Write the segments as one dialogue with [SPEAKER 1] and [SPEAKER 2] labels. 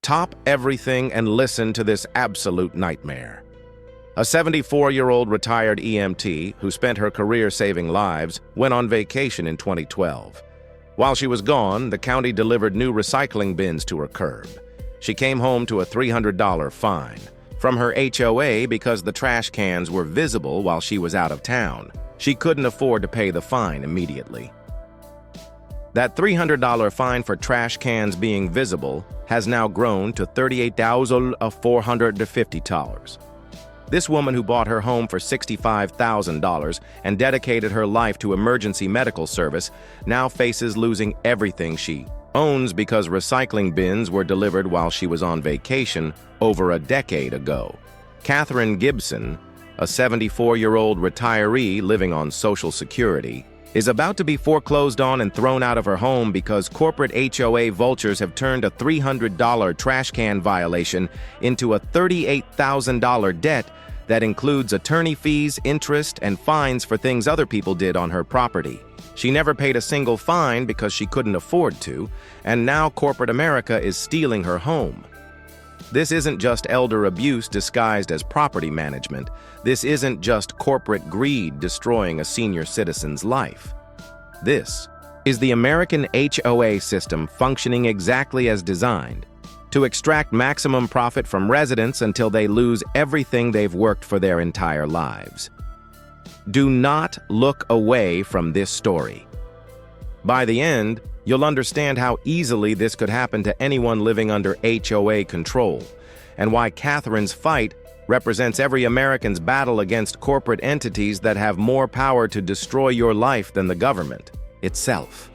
[SPEAKER 1] Top everything and listen to this absolute nightmare. A 74-year-old retired EMT who spent her career saving lives went on vacation in 2012. While she was gone, the county delivered new recycling bins to her curb. She came home to a $300 fine from her HOA because the trash cans were visible while she was out of town. She couldn't afford to pay the fine immediately. That $300 fine for trash cans being visible has now grown to $38,450. This woman who bought her home for $65,000 and dedicated her life to emergency medical service now faces losing everything she owns because recycling bins were delivered while she was on vacation over a decade ago. Cathrine Gibson, a 74-year-old retiree living on Social Security, is about to be foreclosed on and thrown out of her home because corporate HOA vultures have turned a $300 trash can violation into a $38,000 debt that includes attorney fees, interest, and fines for things other people did on her property. She never paid a single fine because she couldn't afford to, and now corporate America is stealing her home. This isn't just elder abuse disguised as property management. This isn't just corporate greed destroying a senior citizen's life. This is the American HOA system functioning exactly as designed, to extract maximum profit from residents until they lose everything they've worked for their entire lives. Do not look away from this story. By the end, you'll understand how easily this could happen to anyone living under HOA control, and why Cathrine's fight represents every American's battle against corporate entities that have more power to destroy your life than the government itself.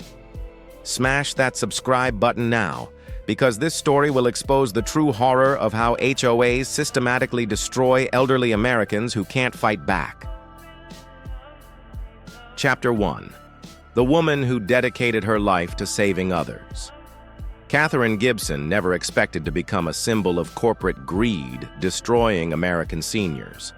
[SPEAKER 1] Smash that subscribe button now, because this story will expose the true horror of how HOAs systematically destroy elderly Americans who can't fight back. Chapter 1. The woman who dedicated her life to saving others. Cathrine Gibson never expected to become a symbol of corporate greed destroying American seniors.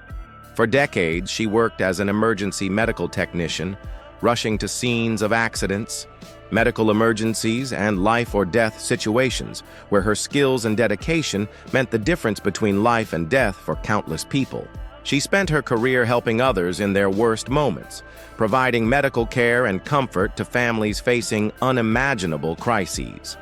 [SPEAKER 1] For decades, she worked as an emergency medical technician, rushing to scenes of accidents, medical emergencies, and life or death situations where her skills and dedication meant the difference between life and death for countless people. She spent her career helping others in their worst moments, providing medical care and comfort to families facing unimaginable crises.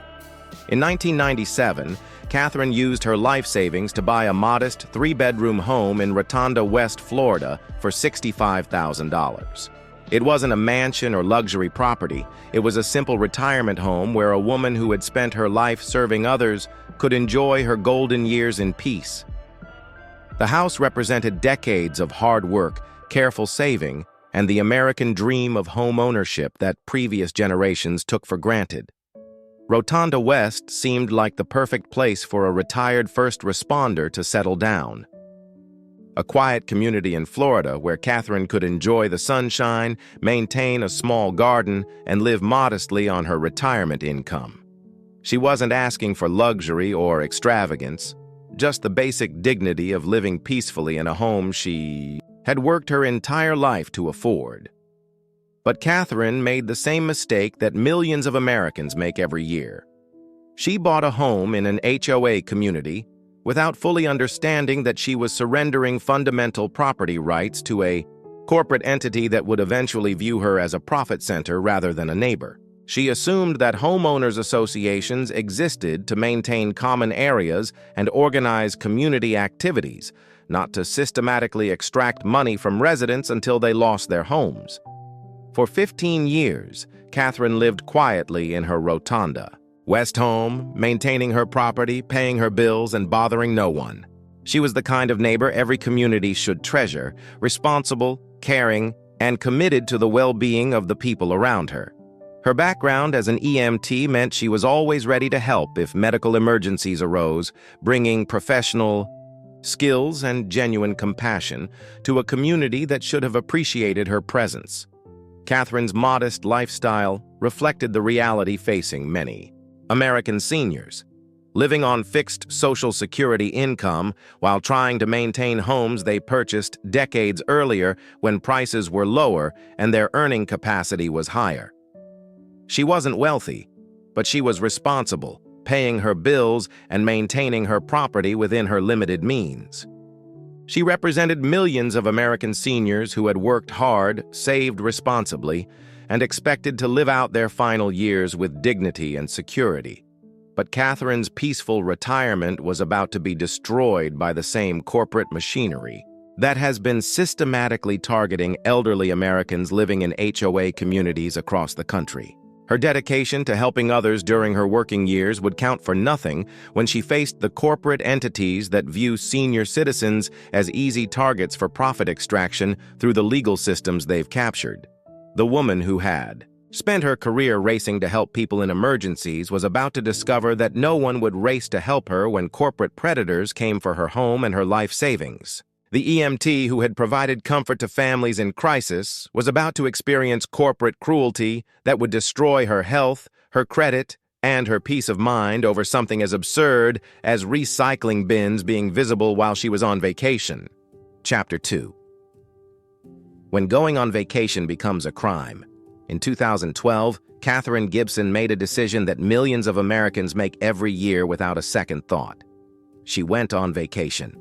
[SPEAKER 1] In 1997, Cathrine used her life savings to buy a modest three-bedroom home in Rotonda, West Florida for $65,000. It wasn't a mansion or luxury property. It was a simple retirement home where a woman who had spent her life serving others could enjoy her golden years in peace. The house represented decades of hard work, careful saving, and the American dream of home ownership that previous generations took for granted. Rotonda West seemed like the perfect place for a retired first responder to settle down. A quiet community in Florida where Cathrine could enjoy the sunshine, maintain a small garden, and live modestly on her retirement income. She wasn't asking for luxury or extravagance, just the basic dignity of living peacefully in a home she had worked her entire life to afford. But Cathrine made the same mistake that millions of Americans make every year. She bought a home in an HOA community without fully understanding that she was surrendering fundamental property rights to a corporate entity that would eventually view her as a profit center rather than a neighbor. She assumed that homeowners associations existed to maintain common areas and organize community activities, not to systematically extract money from residents until they lost their homes. For 15 years, Cathrine lived quietly in her Rotonda West home, maintaining her property, paying her bills, and bothering no one. She was the kind of neighbor every community should treasure, responsible, caring, and committed to the well-being of the people around her. Her background as an EMT meant she was always ready to help if medical emergencies arose, bringing professional skills and genuine compassion to a community that should have appreciated her presence. Cathrine's modest lifestyle reflected the reality facing many American seniors, living on fixed Social Security income while trying to maintain homes they purchased decades earlier when prices were lower and their earning capacity was higher. She wasn't wealthy, but she was responsible, paying her bills and maintaining her property within her limited means. She represented millions of American seniors who had worked hard, saved responsibly, and expected to live out their final years with dignity and security. But Cathrine's peaceful retirement was about to be destroyed by the same corporate machinery that has been systematically targeting elderly Americans living in HOA communities across the country. Her dedication to helping others during her working years would count for nothing when she faced the corporate entities that view senior citizens as easy targets for profit extraction through the legal systems they've captured. The woman who had spent her career racing to help people in emergencies was about to discover that no one would race to help her when corporate predators came for her home and her life savings. The EMT who had provided comfort to families in crisis was about to experience corporate cruelty that would destroy her health, her credit, and her peace of mind over something as absurd as recycling bins being visible while she was on vacation. Chapter 2. When going on vacation becomes a crime. In 2012, Cathrine Gibson made a decision that millions of Americans make every year without a second thought. She went on vacation.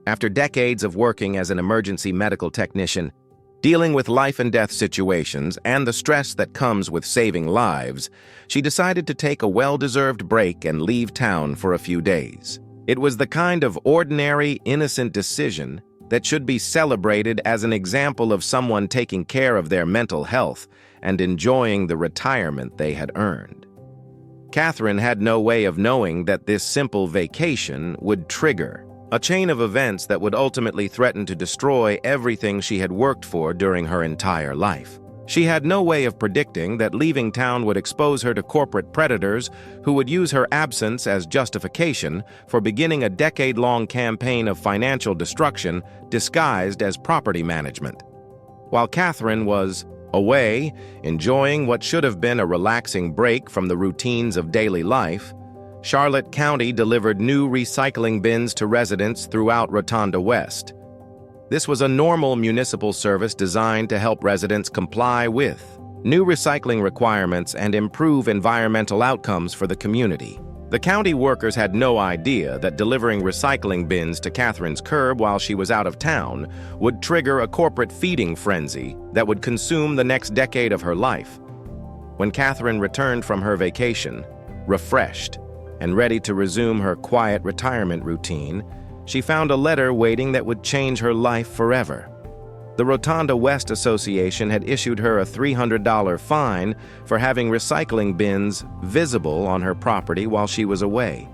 [SPEAKER 1] After decades of working as an emergency medical technician, dealing with life and death situations and the stress that comes with saving lives, she decided to take a well-deserved break and leave town for a few days. It was the kind of ordinary, innocent decision that should be celebrated as an example of someone taking care of their mental health and enjoying the retirement they had earned. Cathrine had no way of knowing that this simple vacation would trigger a chain of events that would ultimately threaten to destroy everything she had worked for during her entire life. She had no way of predicting that leaving town would expose her to corporate predators who would use her absence as justification for beginning a decade-long campaign of financial destruction disguised as property management. While Cathrine was away, enjoying what should have been a relaxing break from the routines of daily life, Charlotte County delivered new recycling bins to residents throughout Rotonda West. This was a normal municipal service designed to help residents comply with new recycling requirements and improve environmental outcomes for the community. The county workers had no idea that delivering recycling bins to Cathrine's curb while she was out of town would trigger a corporate feeding frenzy that would consume the next decade of her life. When Cathrine returned from her vacation, refreshed and ready to resume her quiet retirement routine, she found a letter waiting that would change her life forever. The Rotonda West Association had issued her a $300 fine for having recycling bins visible on her property while she was away.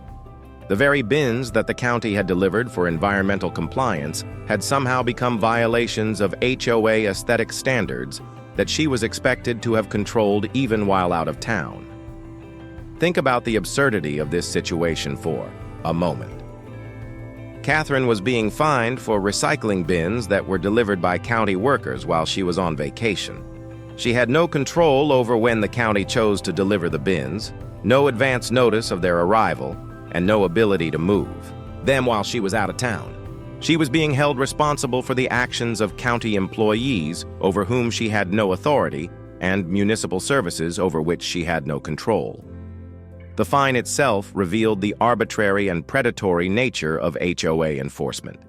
[SPEAKER 1] The very bins that the county had delivered for environmental compliance had somehow become violations of HOA aesthetic standards that she was expected to have controlled even while out of town. Think about the absurdity of this situation for a moment. Cathrine was being fined for recycling bins that were delivered by county workers while she was on vacation. She had no control over when the county chose to deliver the bins, no advance notice of their arrival, and no ability to move them while she was out of town. She was being held responsible for the actions of county employees over whom she had no authority and municipal services over which she had no control. The fine itself revealed the arbitrary and predatory nature of HOA enforcement.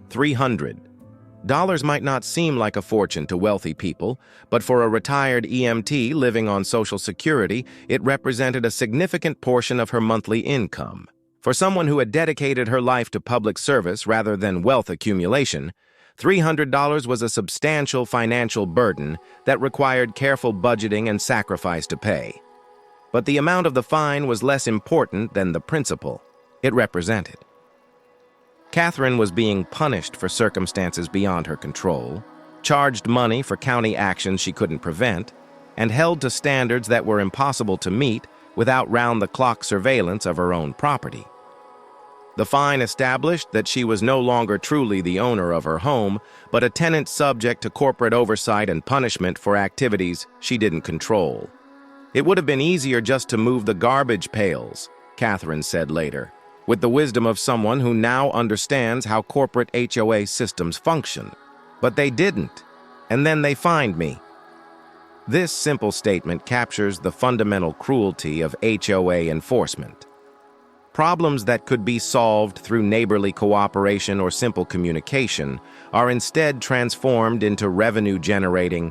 [SPEAKER 1] $300 might not seem like a fortune to wealthy people, but for a retired EMT living on Social Security, it represented a significant portion of her monthly income. For someone who had dedicated her life to public service rather than wealth accumulation, $300 was a substantial financial burden that required careful budgeting and sacrifice to pay. But the amount of the fine was less important than the principle it represented. Cathrine was being punished for circumstances beyond her control, charged money for county actions she couldn't prevent, and held to standards that were impossible to meet without round-the-clock surveillance of her own property. The fine established that she was no longer truly the owner of her home, but a tenant subject to corporate oversight and punishment for activities she didn't control. It would have been easier just to move the garbage pails, Cathrine said later, with the wisdom of someone who now understands how corporate HOA systems function. But they didn't, and then they fined me. This simple statement captures the fundamental cruelty of HOA enforcement. Problems that could be solved through neighborly cooperation or simple communication are instead transformed into revenue-generating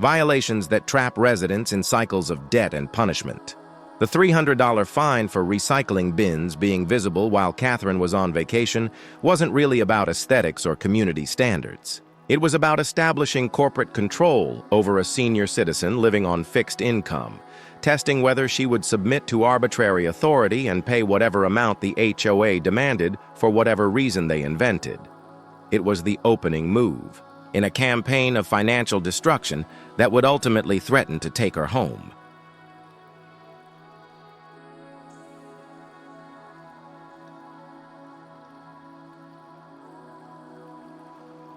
[SPEAKER 1] violations that trap residents in cycles of debt and punishment. The $300 fine for recycling bins being visible while Cathrine was on vacation wasn't really about aesthetics or community standards. It was about establishing corporate control over a senior citizen living on fixed income, testing whether she would submit to arbitrary authority and pay whatever amount the HOA demanded for whatever reason they invented. It was the opening move in a campaign of financial destruction that would ultimately threaten to take her home.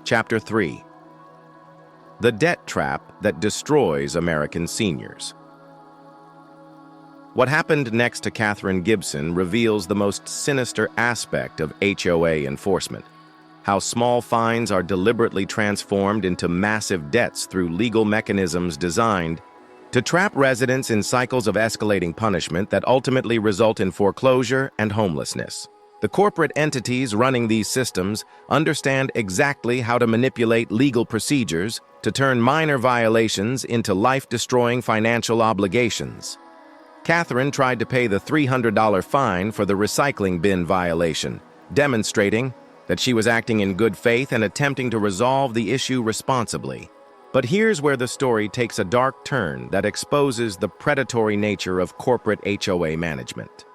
[SPEAKER 1] Chapter 3. The Debt Trap That Destroys American Seniors. What happened next to Cathrine Gibson reveals the most sinister aspect of HOA enforcement: how small fines are deliberately transformed into massive debts through legal mechanisms designed to trap residents in cycles of escalating punishment that ultimately result in foreclosure and homelessness. The corporate entities running these systems understand exactly how to manipulate legal procedures to turn minor violations into life-destroying financial obligations. Cathrine tried to pay the $300 fine for the recycling bin violation, demonstrating that she was acting in good faith and attempting to resolve the issue responsibly. But here's where the story takes a dark turn that exposes the predatory nature of corporate HOA management.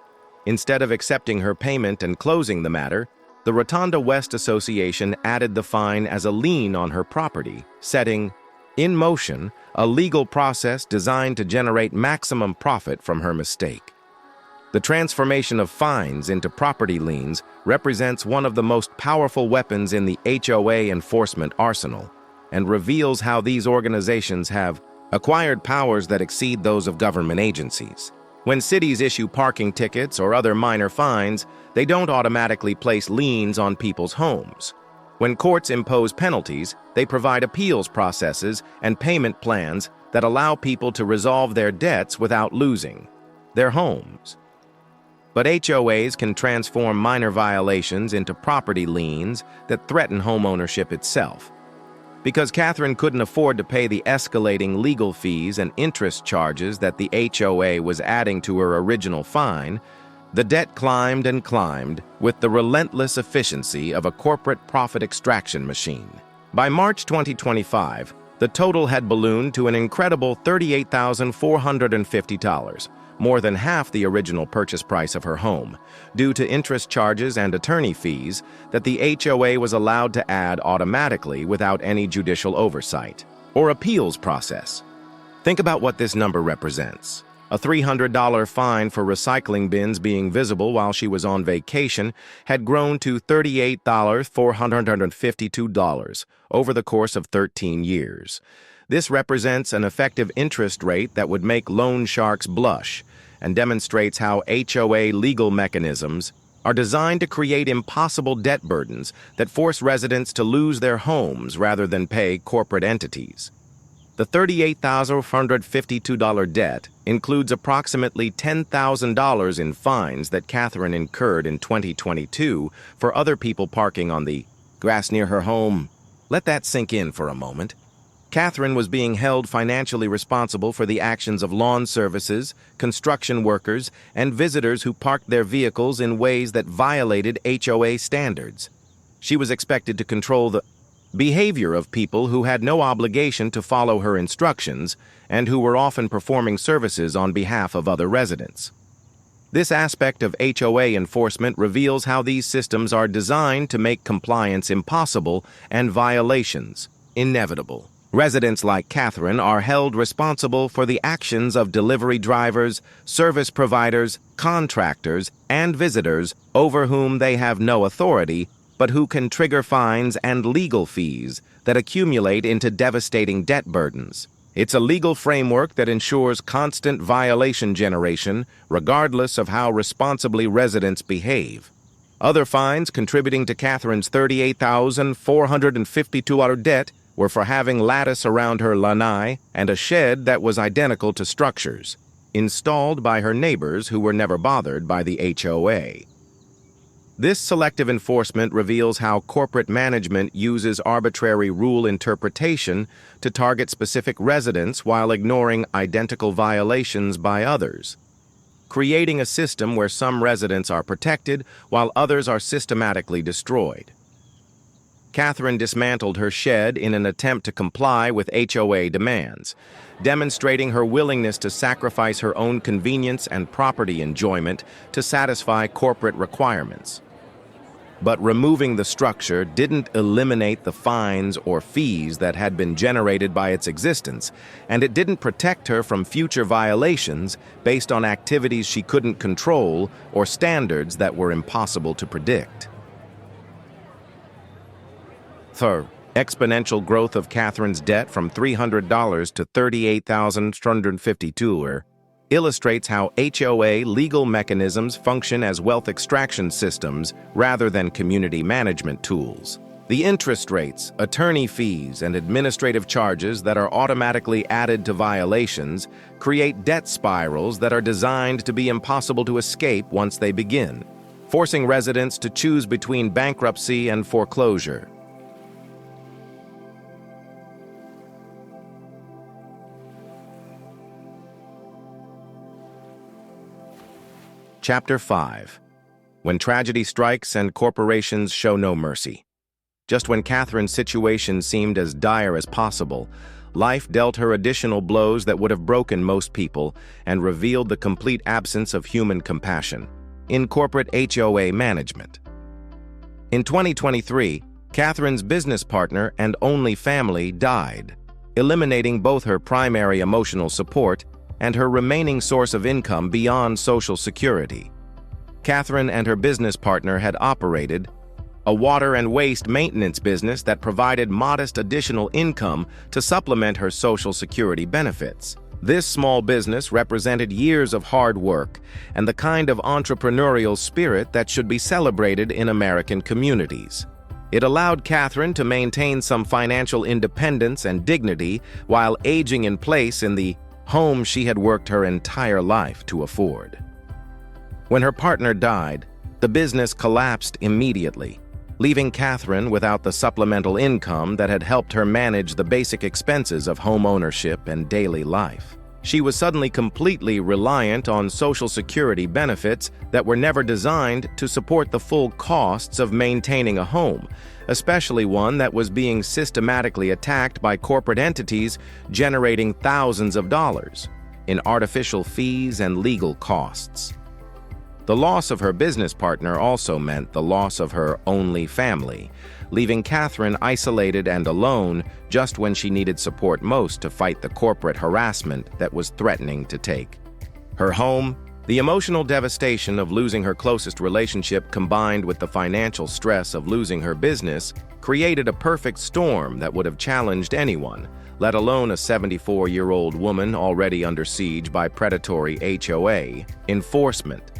[SPEAKER 1] Instead of accepting her payment and closing the matter, the Rotonda West Association added the fine as a lien on her property, setting in motion a legal process designed to generate maximum profit from her mistake. The transformation of fines into property liens represents one of the most powerful weapons in the HOA enforcement arsenal and reveals how these organizations have acquired powers that exceed those of government agencies. When cities issue parking tickets or other minor fines, they don't automatically place liens on people's homes. When courts impose penalties, they provide appeals processes and payment plans that allow people to resolve their debts without losing their homes. But HOAs can transform minor violations into property liens that threaten homeownership itself. Because Cathrine couldn't afford to pay the escalating legal fees and interest charges that the HOA was adding to her original fine, the debt climbed and climbed with the relentless efficiency of a corporate profit extraction machine. By March 2025, the total had ballooned to an incredible $38,450, more than half the original purchase price of her home, due to interest charges and attorney fees that the HOA was allowed to add automatically without any judicial oversight or appeals process. Think about what this number represents. A $300 fine for recycling bins being visible while she was on vacation had grown to $38,452 over the course of 13 years. This represents an effective interest rate that would make loan sharks blush and demonstrates how HOA legal mechanisms are designed to create impossible debt burdens that force residents to lose their homes rather than pay corporate entities. The $38,452 debt includes approximately $10,000 in fines that Cathrine incurred in 2022 for other people parking on the grass near her home. Let that sink in for a moment. Cathrine was being held financially responsible for the actions of lawn services, construction workers, and visitors who parked their vehicles in ways that violated HOA standards. She was expected to control the behavior of people who had no obligation to follow her instructions and who were often performing services on behalf of other residents. This aspect of HOA enforcement reveals how these systems are designed to make compliance impossible and violations inevitable. Residents like Cathrine are held responsible for the actions of delivery drivers, service providers, contractors, and visitors over whom they have no authority, but who can trigger fines and legal fees that accumulate into devastating debt burdens. It's a legal framework that ensures constant violation generation, regardless of how responsibly residents behave. Other fines contributing to Cathrine's $38,452 debt were for having lattice around her lanai and a shed that was identical to structures, installed by her neighbors who were never bothered by the HOA. This selective enforcement reveals how corporate management uses arbitrary rule interpretation to target specific residents while ignoring identical violations by others, creating a system where some residents are protected while others are systematically destroyed. Cathrine dismantled her shed in an attempt to comply with HOA demands, demonstrating her willingness to sacrifice her own convenience and property enjoyment to satisfy corporate requirements. But removing the structure didn't eliminate the fines or fees that had been generated by its existence, and it didn't protect her from future violations based on activities she couldn't control or standards that were impossible to predict. Third, exponential growth of Cathrine's debt from $300 to $38,352 illustrates how HOA legal mechanisms function as wealth extraction systems rather than community management tools. The interest rates, attorney fees, and administrative charges that are automatically added to violations create debt spirals that are designed to be impossible to escape once they begin, forcing residents to choose between bankruptcy and foreclosure. Chapter 5. When tragedy strikes and corporations show no mercy. Just when Cathrine's situation seemed as dire as possible, life dealt her additional blows that would have broken most people and revealed the complete absence of human compassion in corporate HOA management. In 2023, Cathrine's business partner and only family died, eliminating both her primary emotional support and her remaining source of income beyond Social Security. Cathrine and her business partner had operated a water and waste maintenance business that provided modest additional income to supplement her Social Security benefits. This small business represented years of hard work and the kind of entrepreneurial spirit that should be celebrated in American communities. It allowed Cathrine to maintain some financial independence and dignity while aging in place in the home she had worked her entire life to afford. When her partner died, the business collapsed immediately, leaving Cathrine without the supplemental income that had helped her manage the basic expenses of home ownership and daily life. She was suddenly completely reliant on Social Security benefits that were never designed to support the full costs of maintaining a home, especially one that was being systematically attacked by corporate entities generating thousands of dollars in artificial fees and legal costs. The loss of her business partner also meant the loss of her only family, leaving Cathrine isolated and alone just when she needed support most to fight the corporate harassment that was threatening to take her home. The emotional devastation of losing her closest relationship combined with the financial stress of losing her business created a perfect storm that would have challenged anyone, let alone a 74-year-old woman already under siege by predatory HOA enforcement.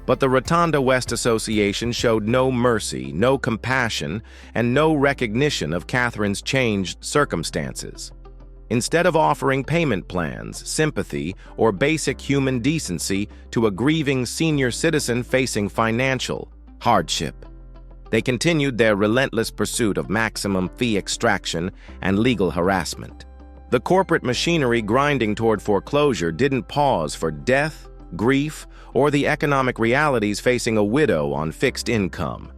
[SPEAKER 1] But the Rotunda West Association showed no mercy, no compassion, and no recognition of Cathrine's changed circumstances. Instead of offering payment plans, sympathy, or basic human decency to a grieving senior citizen facing financial hardship, they continued their relentless pursuit of maximum fee extraction and legal harassment. The corporate machinery grinding toward foreclosure didn't pause for death, grief, or the economic realities facing a widow on fixed income.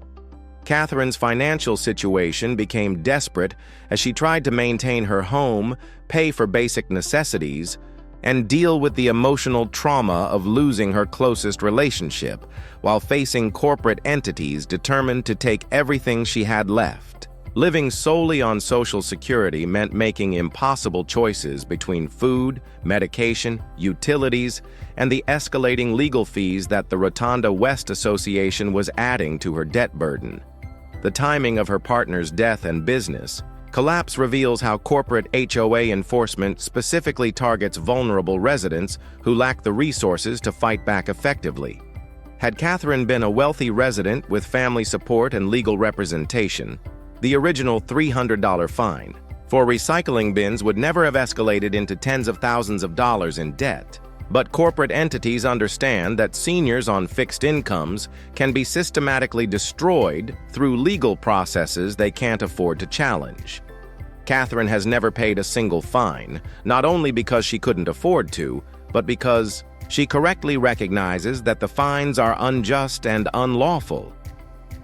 [SPEAKER 1] Cathrine's financial situation became desperate as she tried to maintain her home, pay for basic necessities, and deal with the emotional trauma of losing her closest relationship, while facing corporate entities determined to take everything she had left. Living solely on Social Security meant making impossible choices between food, medication, utilities, and the escalating legal fees that the Rotunda West Association was adding to her debt burden. The timing of her partner's death and business collapse reveals how corporate HOA enforcement specifically targets vulnerable residents who lack the resources to fight back effectively. Had Cathrine been a wealthy resident with family support and legal representation, The original $300 fine for recycling bins would never have escalated into tens of thousands of dollars in debt. But corporate entities understand that seniors on fixed incomes can be systematically destroyed through legal processes they can't afford to challenge. Cathrine has never paid a single fine, not only because she couldn't afford to, but because she correctly recognizes that the fines are unjust and unlawful.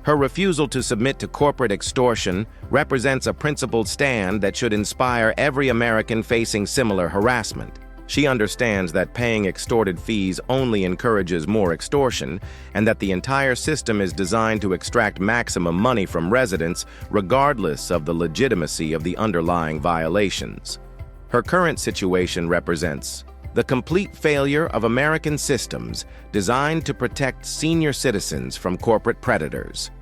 [SPEAKER 1] Her refusal to submit to corporate extortion represents a principled stand that should inspire every American facing similar harassment. She understands that paying extorted fees only encourages more extortion, and that the entire system is designed to extract maximum money from residents regardless of the legitimacy of the underlying violations. Her current situation represents the complete failure of American systems designed to protect senior citizens from corporate predators.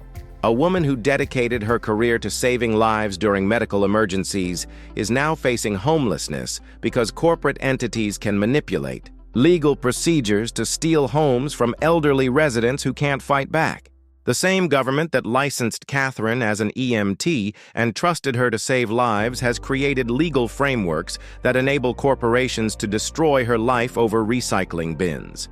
[SPEAKER 1] A woman who dedicated her career to saving lives during medical emergencies is now facing homelessness because corporate entities can manipulate legal procedures to steal homes from elderly residents who can't fight back. The same government that licensed Cathrine as an EMT and trusted her to save lives has created legal frameworks that enable corporations to destroy her life over recycling bins.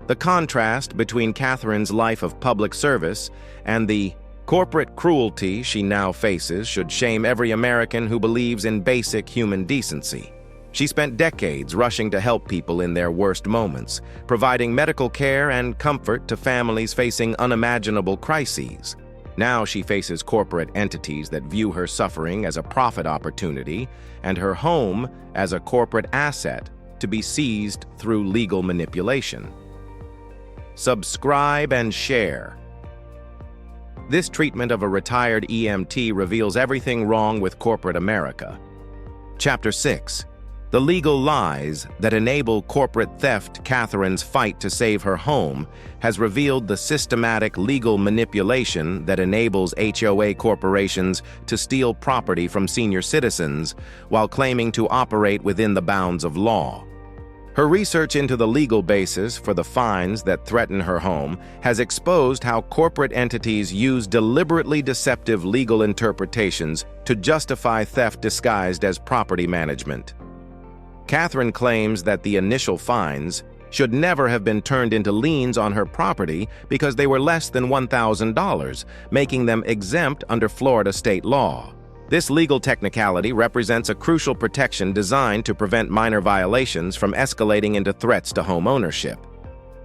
[SPEAKER 1] The contrast between Cathrine's life of public service and the corporate cruelty she now faces should shame every American who believes in basic human decency. She spent decades rushing to help people in their worst moments, providing medical care and comfort to families facing unimaginable crises. Now she faces corporate entities that view her suffering as a profit opportunity and her home as a corporate asset to be seized through legal manipulation. Subscribe and share. This treatment of a retired EMT reveals everything wrong with corporate America. Chapter 6. The legal lies that enable corporate theft. Cathrine's fight to save her home has revealed the systematic legal manipulation that enables HOA corporations to steal property from senior citizens while claiming to operate within the bounds of law. Her research into the legal basis for the fines that threaten her home has exposed how corporate entities use deliberately deceptive legal interpretations to justify theft disguised as property management. Cathrine claims that the initial fines should never have been turned into liens on her property because they were less than $1,000, making them exempt under Florida state law. This legal technicality represents a crucial protection designed to prevent minor violations from escalating into threats to home ownership.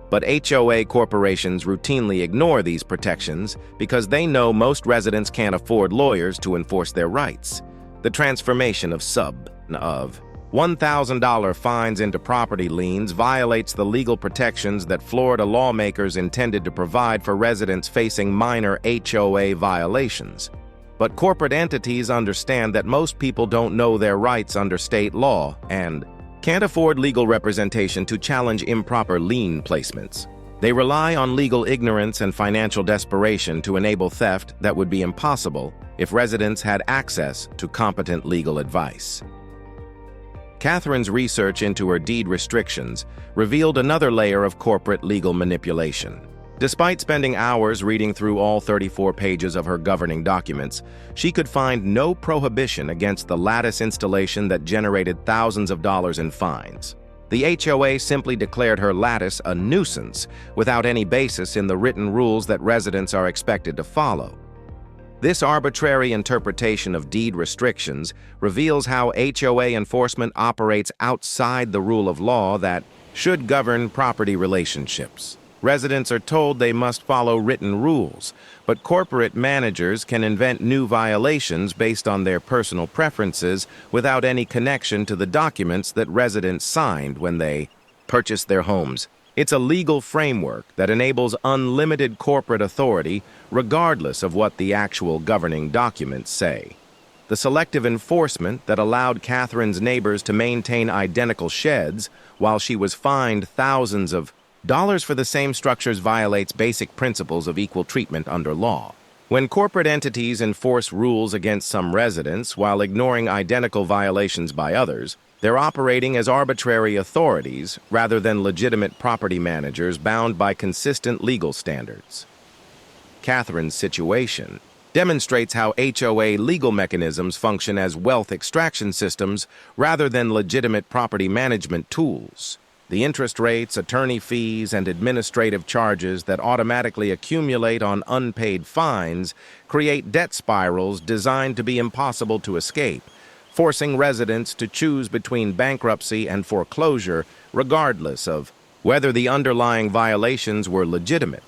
[SPEAKER 1] But HOA corporations routinely ignore these protections because they know most residents can't afford lawyers to enforce their rights. The transformation of $1,000 fines into property liens violates the legal protections that Florida lawmakers intended to provide for residents facing minor HOA violations. But corporate entities understand that most people don't know their rights under state law and can't afford legal representation to challenge improper lien placements. They rely on legal ignorance and financial desperation to enable theft that would be impossible if residents had access to competent legal advice. Cathrine's research into her deed restrictions revealed another layer of corporate legal manipulation. Despite spending hours reading through all 34 pages of her governing documents, she could find no prohibition against the lattice installation that generated thousands of dollars in fines. The HOA simply declared her lattice a nuisance without any basis in the written rules that residents are expected to follow. This arbitrary interpretation of deed restrictions reveals how HOA enforcement operates outside the rule of law that should govern property relationships. Residents are told they must follow written rules, but corporate managers can invent new violations based on their personal preferences without any connection to the documents that residents signed when they purchased their homes. It's a legal framework that enables unlimited corporate authority regardless of what the actual governing documents say. The selective enforcement that allowed Cathrine's neighbors to maintain identical sheds while she was fined thousands of dollars for the same structures violates basic principles of equal treatment under law. When corporate entities enforce rules against some residents while ignoring identical violations by others, they're operating as arbitrary authorities rather than legitimate property managers bound by consistent legal standards. Cathrine's situation demonstrates how HOA legal mechanisms function as wealth extraction systems rather than legitimate property management tools. The interest rates, attorney fees, and administrative charges that automatically accumulate on unpaid fines create debt spirals designed to be impossible to escape, forcing residents to choose between bankruptcy and foreclosure regardless of whether the underlying violations were legitimate.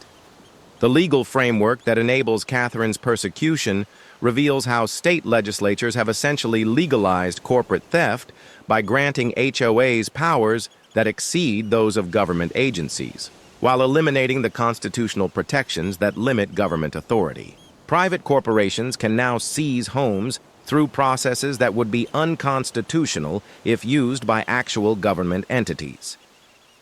[SPEAKER 1] The legal framework that enables Cathrine's persecution reveals how state legislatures have essentially legalized corporate theft by granting HOAs powers that exceed those of government agencies, while eliminating the constitutional protections that limit government authority. Private corporations can now seize homes through processes that would be unconstitutional if used by actual government entities.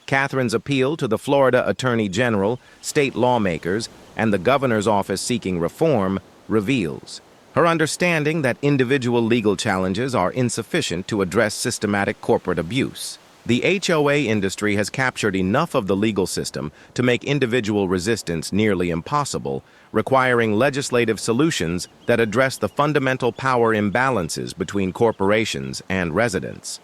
[SPEAKER 1] Cathrine's appeal to the Florida Attorney General, state lawmakers, and the governor's office seeking reform reveals her understanding that individual legal challenges are insufficient to address systematic corporate abuse. The HOA industry has captured enough of the legal system to make individual resistance nearly impossible, requiring legislative solutions that address the fundamental power imbalances between corporations and residents.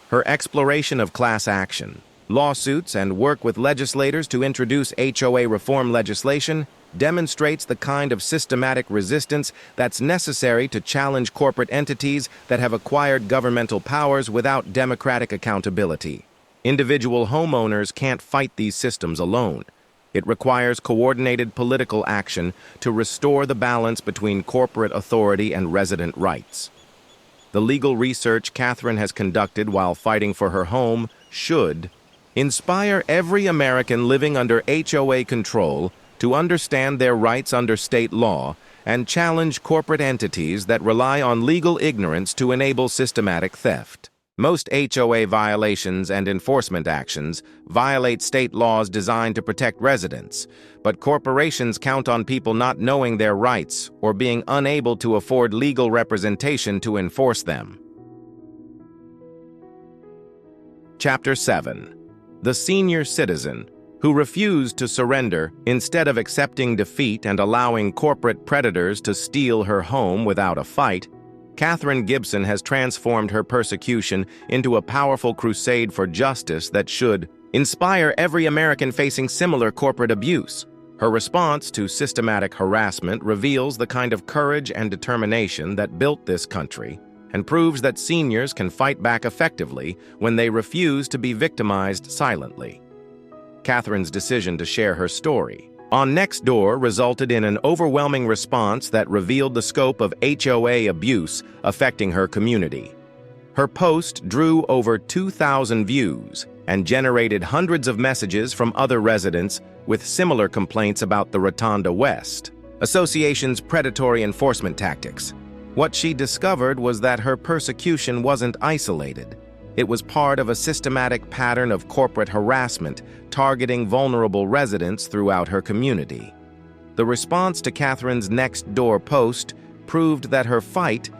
[SPEAKER 1] Her exploration of class action, lawsuits, and work with legislators to introduce HOA reform legislation demonstrates the kind of systematic resistance that's necessary to challenge corporate entities that have acquired governmental powers without democratic accountability. Individual homeowners can't fight these systems alone. It requires coordinated political action to restore the balance between corporate authority and resident rights. The legal research Cathrine has conducted while fighting for her home should inspire every American living under HOA control to understand their rights under state law and challenge corporate entities that rely on legal ignorance to enable systematic theft. Most HOA violations and enforcement actions violate state laws designed to protect residents, but corporations count on people not knowing their rights or being unable to afford legal representation to enforce them. Chapter 7. The Senior Citizen who refused to surrender instead of accepting defeat and allowing corporate predators to steal her home without a fight. Cathrine Gibson has transformed her persecution into a powerful crusade for justice that should inspire every American facing similar corporate abuse. Her response to systematic harassment reveals the kind of courage and determination that built this country and proves that seniors can fight back effectively when they refuse to be victimized silently. Cathrine's decision to share her story on Nextdoor resulted in an overwhelming response that revealed the scope of HOA abuse affecting her community. Her post drew over 2,000 views and generated hundreds of messages from other residents with similar complaints about the Rotonda West Association's predatory enforcement tactics. What she discovered was that her persecution wasn't isolated. It was part of a systematic pattern of corporate harassment targeting vulnerable residents throughout her community. The response to Cathrine's Nextdoor post proved that her fight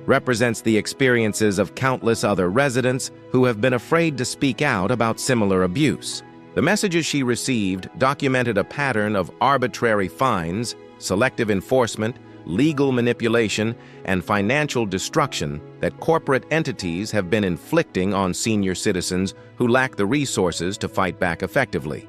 [SPEAKER 1] represents the experiences of countless other residents who have been afraid to speak out about similar abuse. The messages she received documented a pattern of arbitrary fines, selective enforcement, legal manipulation, and financial destruction that corporate entities have been inflicting on senior citizens who lack the resources to fight back effectively.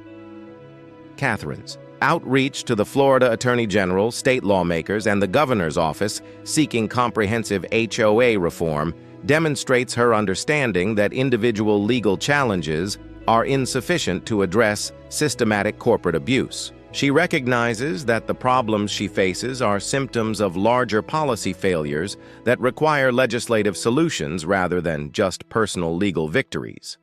[SPEAKER 1] Cathrine's outreach to the Florida Attorney General, state lawmakers, and the governor's office seeking comprehensive HOA reform demonstrates her understanding that individual legal challenges are insufficient to address systematic corporate abuse. She recognizes that the problems she faces are symptoms of larger policy failures that require legislative solutions rather than just personal legal victories.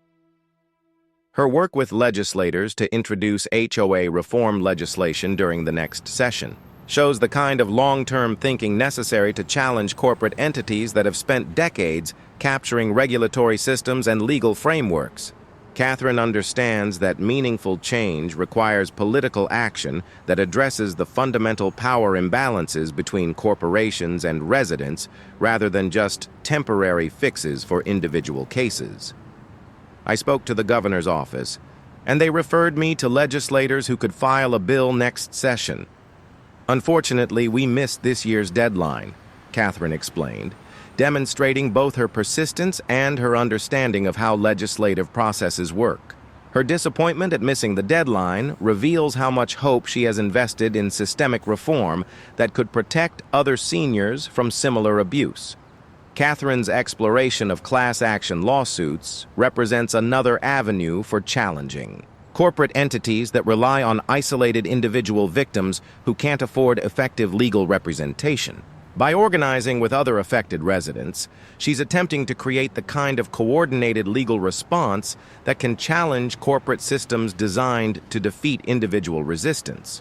[SPEAKER 1] Her work with legislators to introduce HOA reform legislation during the next session shows the kind of long-term thinking necessary to challenge corporate entities that have spent decades capturing regulatory systems and legal frameworks. Cathrine understands that meaningful change requires political action that addresses the fundamental power imbalances between corporations and residents rather than just temporary fixes for individual cases. I spoke to the governor's office, and they referred me to legislators who could file a bill next session. Unfortunately, we missed this year's deadline, Cathrine explained, demonstrating both her persistence and her understanding of how legislative processes work. Her disappointment at missing the deadline reveals how much hope she has invested in systemic reform that could protect other seniors from similar abuse. Cathrine's exploration of class action lawsuits represents another avenue for challenging corporate entities that rely on isolated individual victims who can't afford effective legal representation. By organizing with other affected residents, she's attempting to create the kind of coordinated legal response that can challenge corporate systems designed to defeat individual resistance.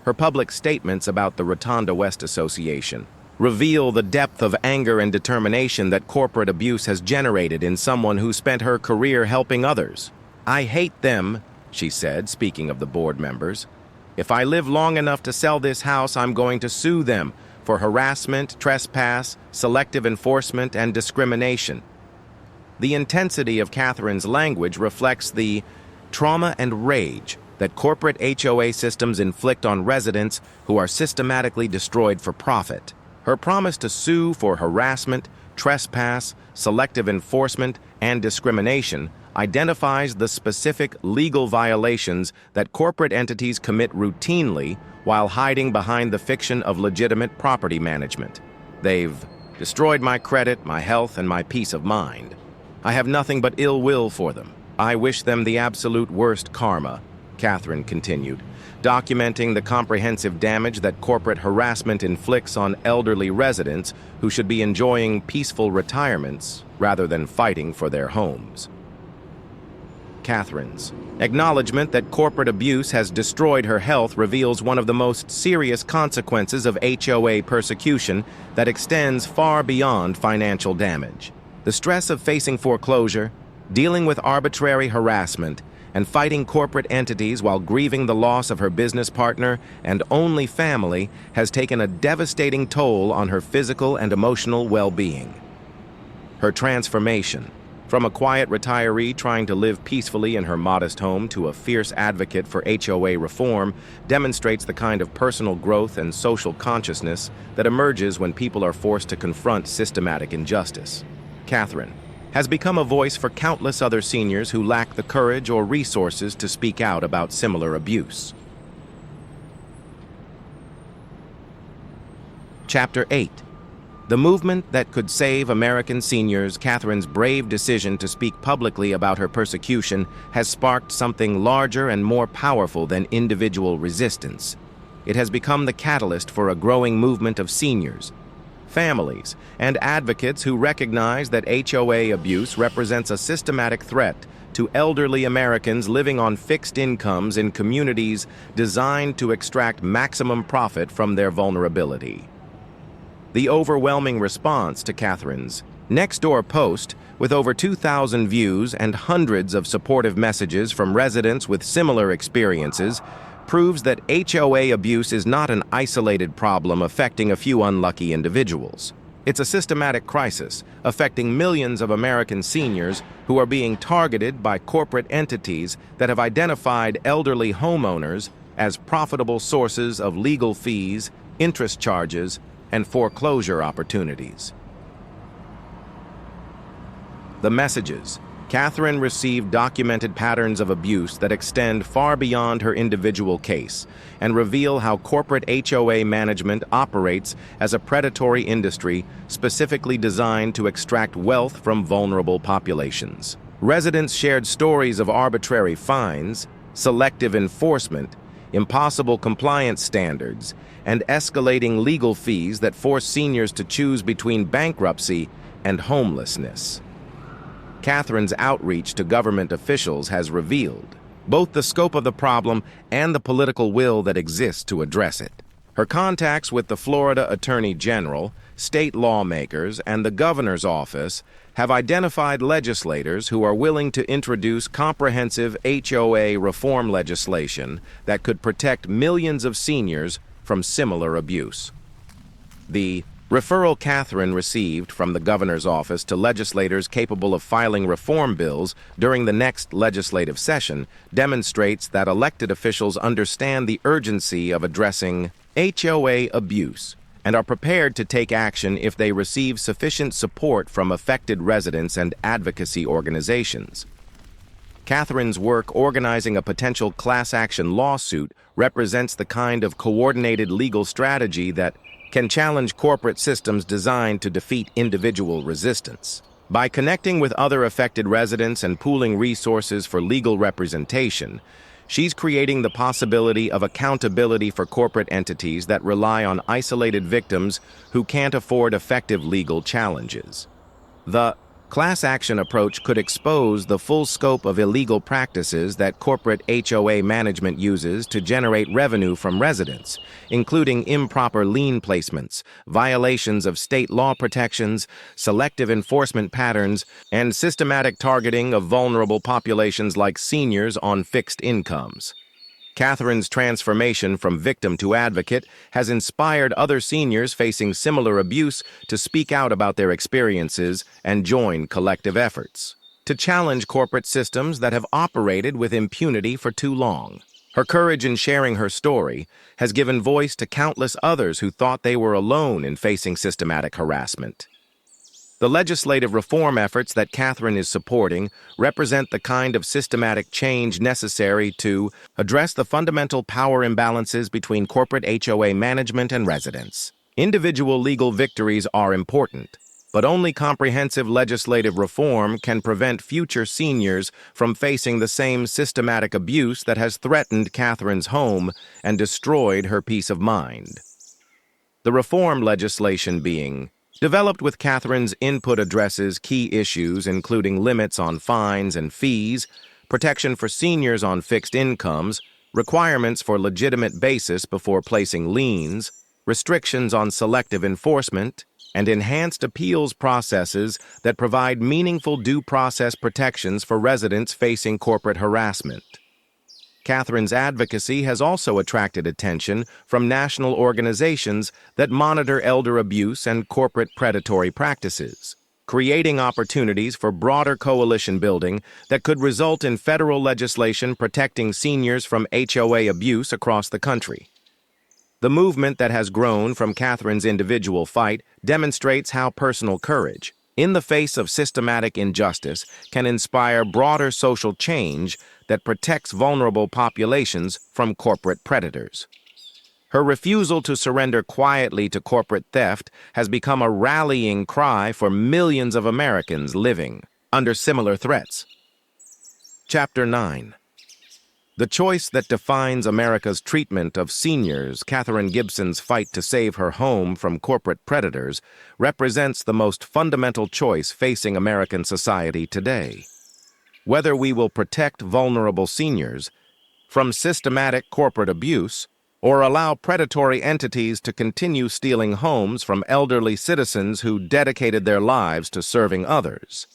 [SPEAKER 1] Her public statements about the Rotunda West Association reveal the depth of anger and determination that corporate abuse has generated in someone who spent her career helping others. "I hate them," she said, speaking of the board members. "If I live long enough to sell this house, I'm going to sue them for harassment, trespass, selective enforcement, and discrimination." The intensity of Cathrine's language reflects the trauma and rage that corporate HOA systems inflict on residents who are systematically destroyed for profit. Her promise to sue for harassment, trespass, selective enforcement, and discrimination identifies the specific legal violations that corporate entities commit routinely while hiding behind the fiction of legitimate property management. "They've destroyed my credit, my health, and my peace of mind. I have nothing but ill will for them. I wish them the absolute worst karma," Cathrine continued, documenting the comprehensive damage that corporate harassment inflicts on elderly residents who should be enjoying peaceful retirements rather than fighting for their homes. Cathrine's acknowledgement that corporate abuse has destroyed her health reveals one of the most serious consequences of HOA persecution that extends far beyond financial damage. The stress of facing foreclosure, dealing with arbitrary harassment, and fighting corporate entities while grieving the loss of her business partner and only family has taken a devastating toll on her physical and emotional well-being. Her transformation, from a quiet retiree trying to live peacefully in her modest home to a fierce advocate for HOA reform, demonstrates the kind of personal growth and social consciousness that emerges when people are forced to confront systematic injustice. Cathrine has become a voice for countless other seniors who lack the courage or resources to speak out about similar abuse. Chapter 8. The movement that could save American seniors. Cathrine's brave decision to speak publicly about her persecution has sparked something larger and more powerful than individual resistance. It has become the catalyst for a growing movement of seniors, families, and advocates who recognize that HOA abuse represents a systematic threat to elderly Americans living on fixed incomes in communities designed to extract maximum profit from their vulnerability. The overwhelming response to Cathrine's Nextdoor post, with over 2,000 views and hundreds of supportive messages from residents with similar experiences, proves that HOA abuse is not an isolated problem affecting a few unlucky individuals. It's a systematic crisis affecting millions of American seniors who are being targeted by corporate entities that have identified elderly homeowners as profitable sources of legal fees, interest charges, and foreclosure opportunities. The messages. Cathrine received documented patterns of abuse that extend far beyond her individual case and reveal how corporate HOA management operates as a predatory industry specifically designed to extract wealth from vulnerable populations. Residents shared stories of arbitrary fines, selective enforcement, impossible compliance standards, and escalating legal fees that force seniors to choose between bankruptcy and homelessness. Cathrine's outreach to government officials has revealed both the scope of the problem and the political will that exists to address it. Her contacts with the Florida Attorney General, state lawmakers, and the governor's office have identified legislators who are willing to introduce comprehensive HOA reform legislation that could protect millions of seniors from similar abuse. The Referral Cathrine received from the governor's office to legislators capable of filing reform bills during the next legislative session demonstrates that elected officials understand the urgency of addressing HOA abuse and are prepared to take action if they receive sufficient support from affected residents and advocacy organizations. Cathrine's work organizing a potential class action lawsuit represents the kind of coordinated legal strategy that can challenge corporate systems designed to defeat individual resistance. By connecting with other affected residents and pooling resources for legal representation, she's creating the possibility of accountability for corporate entities that rely on isolated victims who can't afford effective legal challenges. The class action approach could expose the full scope of illegal practices that corporate HOA management uses to generate revenue from residents, including improper lien placements, violations of state law protections, selective enforcement patterns, and systematic targeting of vulnerable populations like seniors on fixed incomes. Cathrine's transformation from victim to advocate has inspired other seniors facing similar abuse to speak out about their experiences and join collective efforts to challenge corporate systems that have operated with impunity for too long. Her courage in sharing her story has given voice to countless others who thought they were alone in facing systematic harassment. The legislative reform efforts that Cathrine is supporting represent the kind of systematic change necessary to address the fundamental power imbalances between corporate HOA management and residents. Individual legal victories are important, but only comprehensive legislative reform can prevent future seniors from facing the same systematic abuse that has threatened Cathrine's home and destroyed her peace of mind. The reform legislation being developed with Cathrine's input addresses key issues including limits on fines and fees, protection for seniors on fixed incomes, requirements for legitimate basis before placing liens, restrictions on selective enforcement, and enhanced appeals processes that provide meaningful due process protections for residents facing corporate harassment. Cathrine's advocacy has also attracted attention from national organizations that monitor elder abuse and corporate predatory practices, creating opportunities for broader coalition building that could result in federal legislation protecting seniors from HOA abuse across the country. The movement that has grown from Cathrine's individual fight demonstrates how personal courage, in the face of systematic injustice, can inspire broader social change that protects vulnerable populations from corporate predators. Her refusal to surrender quietly to corporate theft has become a rallying cry for millions of Americans living under similar threats. Chapter 9. The choice that defines America's treatment of seniors, Cathrine Gibson's fight to save her home from corporate predators, represents the most fundamental choice facing American society today. Whether we will protect vulnerable seniors from systematic corporate abuse or allow predatory entities to continue stealing homes from elderly citizens who dedicated their lives to serving others.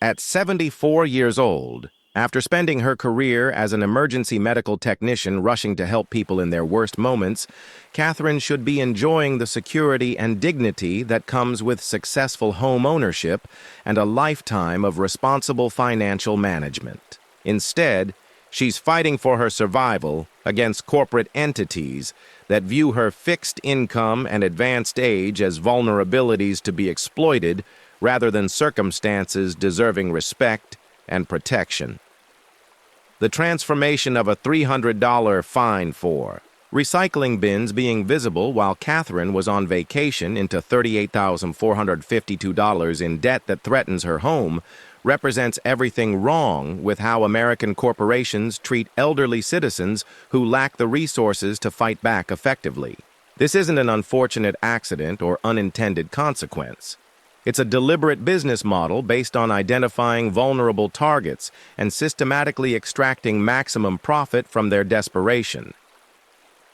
[SPEAKER 1] At 74 years old, after spending her career as an emergency medical technician rushing to help people in their worst moments, Cathrine should be enjoying the security and dignity that comes with successful home ownership and a lifetime of responsible financial management. Instead, she's fighting for her survival against corporate entities that view her fixed income and advanced age as vulnerabilities to be exploited rather than circumstances deserving respect and protection. The transformation of a $300 fine for recycling bins being visible while Cathrine was on vacation into $38,452 in debt that threatens her home represents everything wrong with how American corporations treat elderly citizens who lack the resources to fight back effectively. This isn't an unfortunate accident or unintended consequence. It's a deliberate business model based on identifying vulnerable targets and systematically extracting maximum profit from their desperation.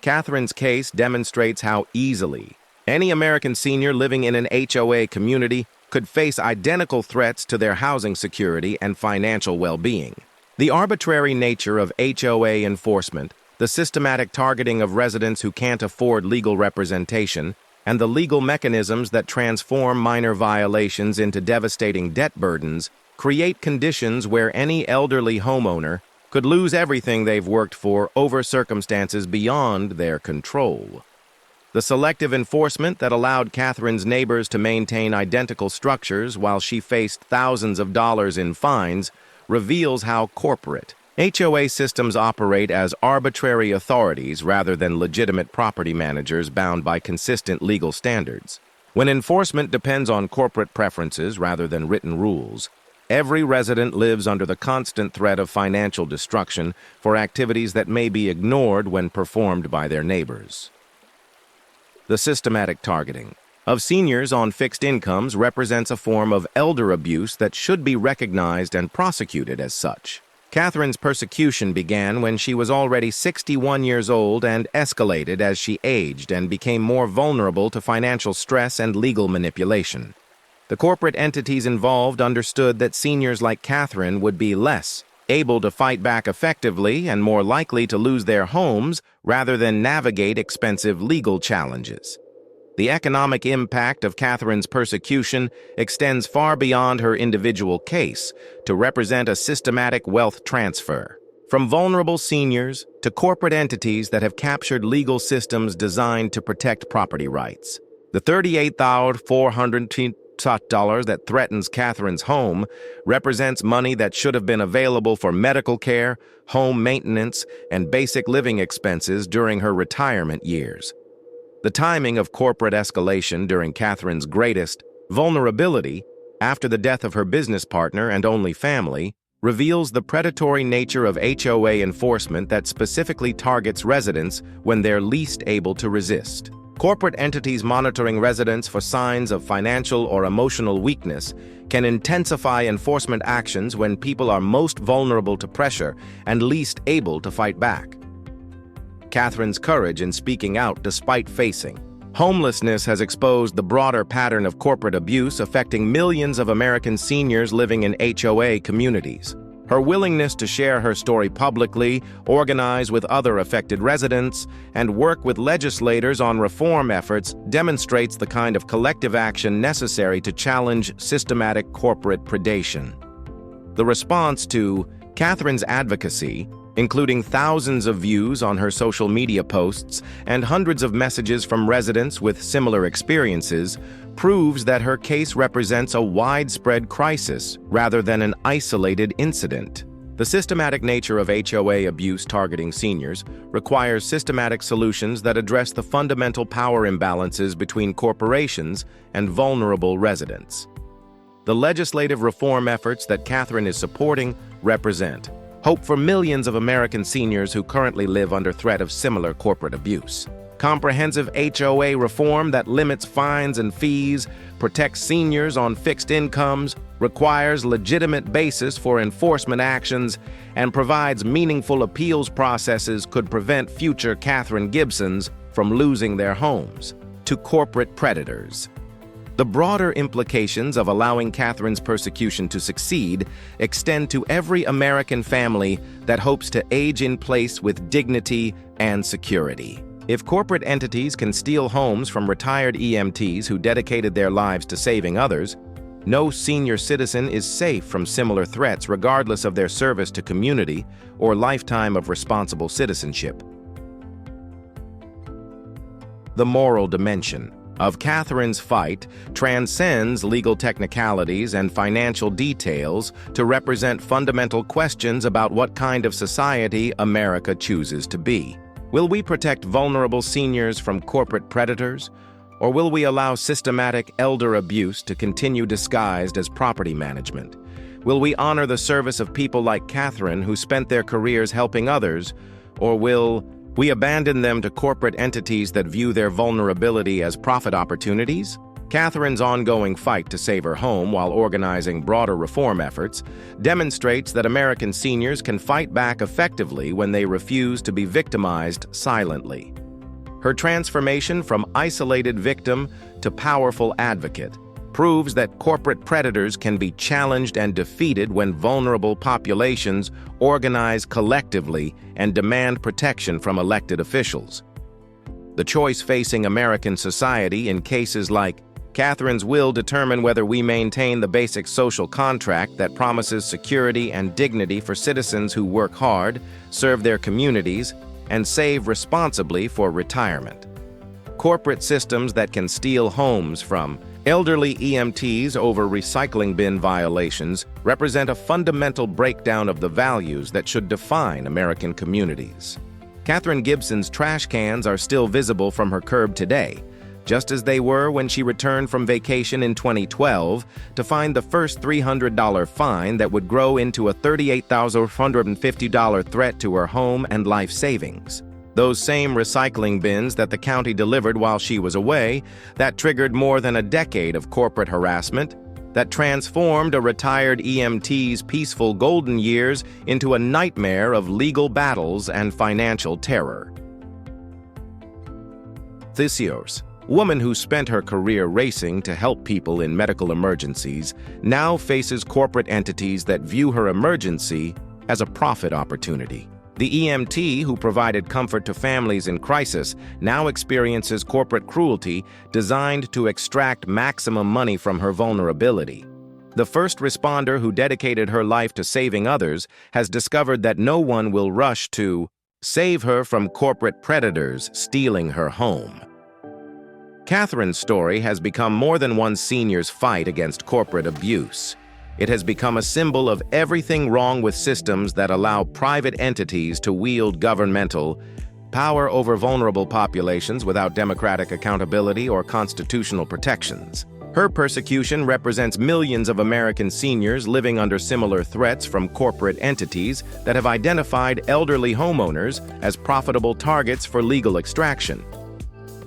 [SPEAKER 1] Cathrine's case demonstrates how easily any American senior living in an HOA community could face identical threats to their housing security and financial well-being. The arbitrary nature of HOA enforcement, the systematic targeting of residents who can't afford legal representation, and the legal mechanisms that transform minor violations into devastating debt burdens create conditions where any elderly homeowner could lose everything they've worked for over circumstances beyond their control. The selective enforcement that allowed Catherine's neighbors to maintain identical structures while she faced thousands of dollars in fines reveals how corporate HOA systems operate as arbitrary authorities rather than legitimate property managers bound by consistent legal standards. When enforcement depends on corporate preferences rather than written rules, every resident lives under the constant threat of financial destruction for activities that may be ignored when performed by their neighbors. The systematic targeting of seniors on fixed incomes represents a form of elder abuse that should be recognized and prosecuted as such. Catherine's persecution began when she was already 61 years old and escalated as she aged and became more vulnerable to financial stress and legal manipulation. The corporate entities involved understood that seniors like Cathrine would be less able to fight back effectively and more likely to lose their homes rather than navigate expensive legal challenges. The economic impact of Catherine's persecution extends far beyond her individual case to represent a systematic wealth transfer, from vulnerable seniors to corporate entities that have captured legal systems designed to protect property rights. The $38,400 that threatens Catherine's home represents money that should have been available for medical care, home maintenance, and basic living expenses during her retirement years. The timing of corporate escalation during Catherine's greatest vulnerability, after the death of her business partner and only family, reveals the predatory nature of HOA enforcement that specifically targets residents when they're least able to resist. Corporate entities monitoring residents for signs of financial or emotional weakness can intensify enforcement actions when people are most vulnerable to pressure and least able to fight back. Catherine's courage in speaking out despite facing homelessness has exposed the broader pattern of corporate abuse affecting millions of American seniors living in HOA communities. Her willingness to share her story publicly, organize with other affected residents, and work with legislators on reform efforts demonstrates the kind of collective action necessary to challenge systematic corporate predation. The response to Catherine's advocacy, including thousands of views on her social media posts and hundreds of messages from residents with similar experiences, proves that her case represents a widespread crisis rather than an isolated incident. The systematic nature of HOA abuse targeting seniors requires systematic solutions that address the fundamental power imbalances between corporations and vulnerable residents. The legislative reform efforts that Cathrine is supporting represent hope for millions of American seniors who currently live under threat of similar corporate abuse. Comprehensive HOA reform that limits fines and fees, protects seniors on fixed incomes, requires legitimate basis for enforcement actions, and provides meaningful appeals processes could prevent future Cathrine Gibsons from losing their homes to corporate predators. The broader implications of allowing Catherine's persecution to succeed extend to every American family that hopes to age in place with dignity and security. If corporate entities can steal homes from retired EMTs who dedicated their lives to saving others, no senior citizen is safe from similar threats regardless of their service to community or lifetime of responsible citizenship. The moral dimension of Catherine's fight transcends legal technicalities and financial details to represent fundamental questions about what kind of society America chooses to be. Will we protect vulnerable seniors from corporate predators, or will we allow systematic elder abuse to continue disguised as property management? Will we honor the service of people like Cathrine who spent their careers helping others, or will we abandon them to corporate entities that view their vulnerability as profit opportunities? Catherine's ongoing fight to save her home while organizing broader reform efforts demonstrates that American seniors can fight back effectively when they refuse to be victimized silently. Her transformation from isolated victim to powerful advocate proves that corporate predators can be challenged and defeated when vulnerable populations organize collectively and demand protection from elected officials. The choice facing American society in cases like Catherine's will determine whether we maintain the basic social contract that promises security and dignity for citizens who work hard, serve their communities, and save responsibly for retirement. Corporate systems that can steal homes from elderly EMTs over recycling bin violations represent a fundamental breakdown of the values that should define American communities. Cathrine Gibson's trash cans are still visible from her curb today, just as they were when she returned from vacation in 2012 to find the first $300 fine that would grow into a $38,450 threat to her home and life savings. Those same recycling bins that the county delivered while she was away, that triggered more than a decade of corporate harassment, that transformed a retired EMT's peaceful golden years into a nightmare of legal battles and financial terror. Thesios, woman who spent her career racing to help people in medical emergencies, now faces corporate entities that view her emergency as a profit opportunity. The EMT who provided comfort to families in crisis now experiences corporate cruelty designed to extract maximum money from her vulnerability. The first responder who dedicated her life to saving others has discovered that no one will rush to save her from corporate predators stealing her home. Cathrine's story has become more than one senior's fight against corporate abuse. It has become a symbol of everything wrong with systems that allow private entities to wield governmental power over vulnerable populations without democratic accountability or constitutional protections. Her persecution represents millions of American seniors living under similar threats from corporate entities that have identified elderly homeowners as profitable targets for legal extraction.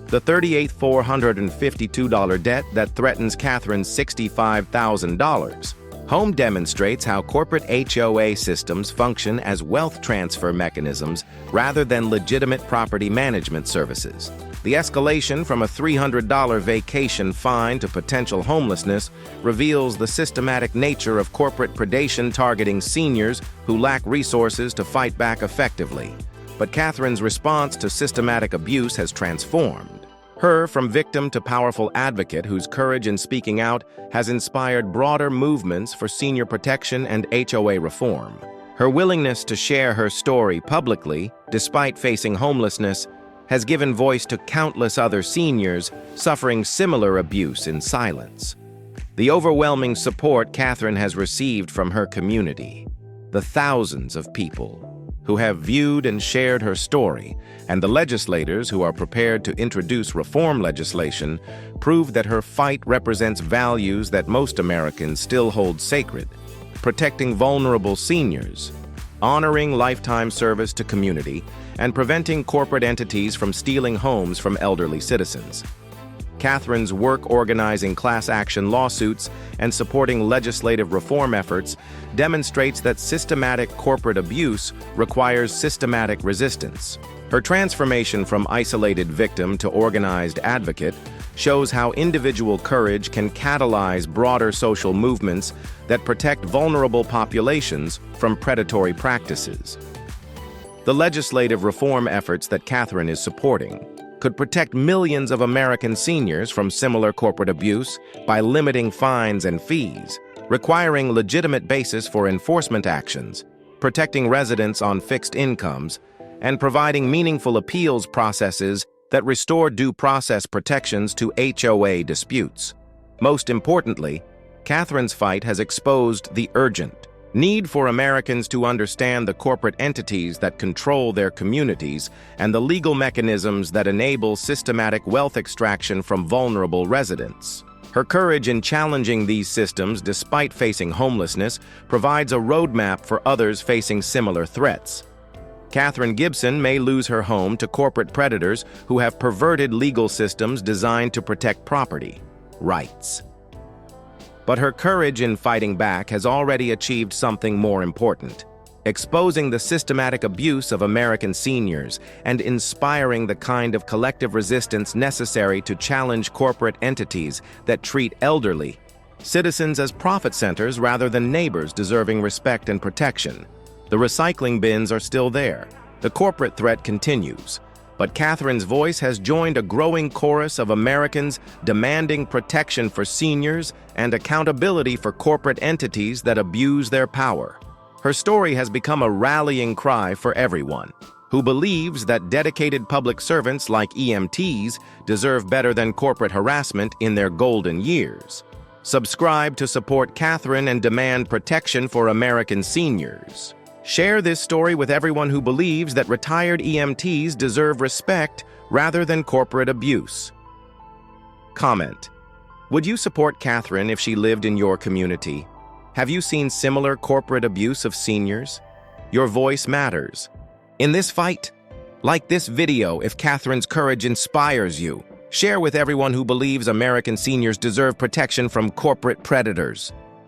[SPEAKER 1] The $38,452 debt that threatens Cathrine's $65,000 home demonstrates how corporate HOA systems function as wealth transfer mechanisms rather than legitimate property management services. The escalation from a $300 vacation fine to potential homelessness reveals the systematic nature of corporate predation targeting seniors who lack resources to fight back effectively. But Cathrine's response to systematic abuse has transformed her from victim to powerful advocate whose courage in speaking out has inspired broader movements for senior protection and HOA reform. Her willingness to share her story publicly, despite facing homelessness, has given voice to countless other seniors suffering similar abuse in silence. The overwhelming support Cathrine has received from her community, the thousands of people who have viewed and shared her story, and the legislators who are prepared to introduce reform legislation prove that her fight represents values that most Americans still hold sacred: protecting vulnerable seniors, honoring lifetime service to community, and preventing corporate entities from stealing homes from elderly citizens. Cathrine's work organizing class action lawsuits and supporting legislative reform efforts demonstrates that systematic corporate abuse requires systematic resistance. Her transformation from isolated victim to organized advocate shows how individual courage can catalyze broader social movements that protect vulnerable populations from predatory practices. The legislative reform efforts that Cathrine is supporting could protect millions of American seniors from similar corporate abuse by limiting fines and fees, requiring legitimate basis for enforcement actions, protecting residents on fixed incomes, and providing meaningful appeals processes that restore due process protections to HOA disputes. Most importantly, Cathrine's fight has exposed the urgent need for Americans to understand the corporate entities that control their communities and the legal mechanisms that enable systematic wealth extraction from vulnerable residents. Her courage in challenging these systems despite facing homelessness provides a roadmap for others facing similar threats. Cathrine Gibson may lose her home to corporate predators who have perverted legal systems designed to protect property rights. But her courage in fighting back has already achieved something more important: exposing the systematic abuse of American seniors and inspiring the kind of collective resistance necessary to challenge corporate entities that treat elderly citizens as profit centers rather than neighbors deserving respect and protection. The recycling bins are still there. The corporate threat continues, But Catherine's voice has joined a growing chorus of Americans demanding protection for seniors and accountability for corporate entities that abuse their power. Her story has become a rallying cry for everyone who believes that dedicated public servants like EMTs deserve better than corporate harassment in their golden years. Subscribe to support Cathrine and demand protection for American seniors. Share this story with everyone who believes that retired EMTs deserve respect rather than corporate abuse. Comment: would you support Cathrine if she lived in your community? Have you seen similar corporate abuse of seniors? Your voice matters. In this fight, like this video if Cathrine's courage inspires you. Share with everyone who believes American seniors deserve protection from corporate predators.